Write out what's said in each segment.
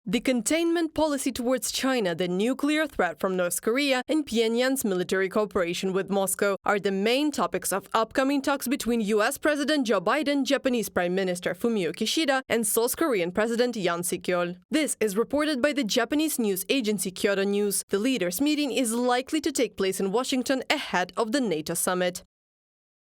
The containment policy towards China, the nuclear threat from North Korea, and Pyongyang's military cooperation with Moscow are the main topics of upcoming talks between U.S. President Joe Biden, Japanese Prime Minister Fumio Kishida, and South Korean President Yoon Suk-yeol. This is reported by the Japanese news agency Kyodo News. The leaders' meeting is likely to take place in Washington ahead of the NATO summit.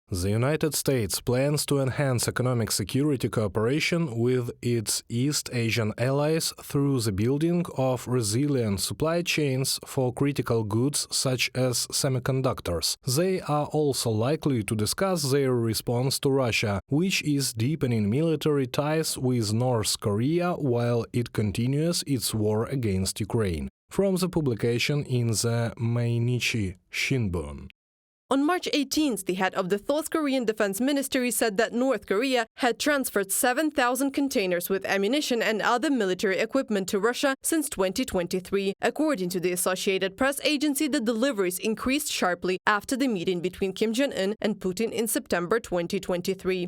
The United States plans to enhance economic security cooperation with its East Asian allies through the building of resilient supply chains for critical goods such as semiconductors. They are also likely to discuss their response to Russia, which is deepening military ties with North Korea while it continues its war against Ukraine. From the publication in the Mainichi Shinbun. On March 18th, the head of the South Korean Defense Ministry said that North Korea had transferred 7,000 containers with ammunition and other military equipment to Russia since 2023. According to the Associated Press agency, the deliveries increased sharply after the meeting between Kim Jong-un and Putin in September 2023.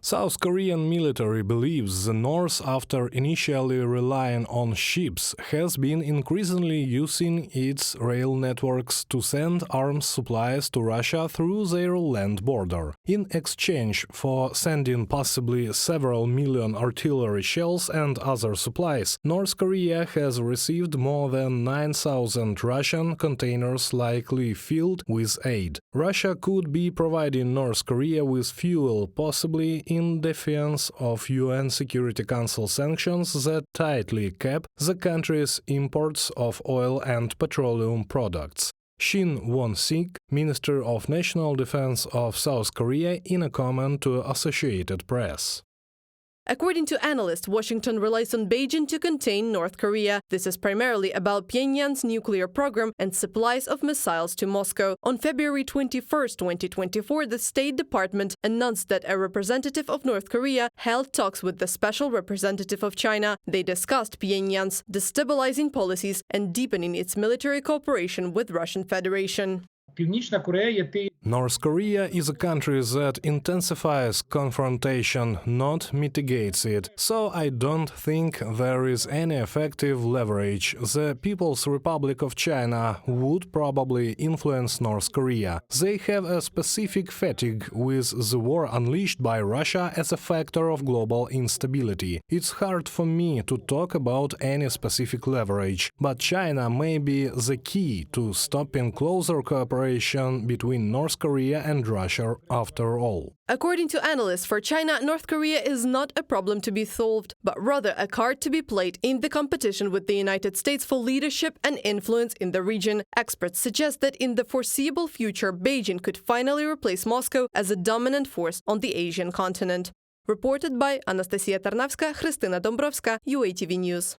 South Korean military believes the North, after initially relying on ships, has been increasingly using its rail networks to send arms supplies to Russia through their land border. In exchange for sending possibly several million artillery shells and other supplies, North Korea has received more than 9,000 Russian containers likely filled with aid. Russia could be providing North Korea with fuel, possibly in defiance of UN Security Council sanctions that tightly cap the country's imports of oil and petroleum products. Shin Won-sik, Minister of National Defense of South Korea, in a comment to Associated Press. According to analysts, Washington relies on Beijing to contain North Korea. This is primarily about Pyongyang's nuclear program and supplies of missiles to Moscow. On February 21, 2024, the State Department announced that a representative of North Korea held talks with the special representative of China. They discussed Pyongyang's destabilizing policies and deepening its military cooperation with Russian Federation. North Korea is a country that intensifies confrontation, not mitigates it. So I don't think there is any effective leverage. The People's Republic of China would probably influence North Korea. They have a specific fatigue with the war unleashed by Russia as a factor of global instability. It's hard for me to talk about any specific leverage, but China may be the key to stopping closer cooperation between North Korea and Russia after all. According to analysts, for China, North Korea is not a problem to be solved, but rather a card to be played in the competition with the United States for leadership and influence in the region. Experts suggest that in the foreseeable future, Beijing could finally replace Moscow as a dominant force on the Asian continent. Reported by Anastasia Tarnavska, Krystyna Dąbrowska, UATV News.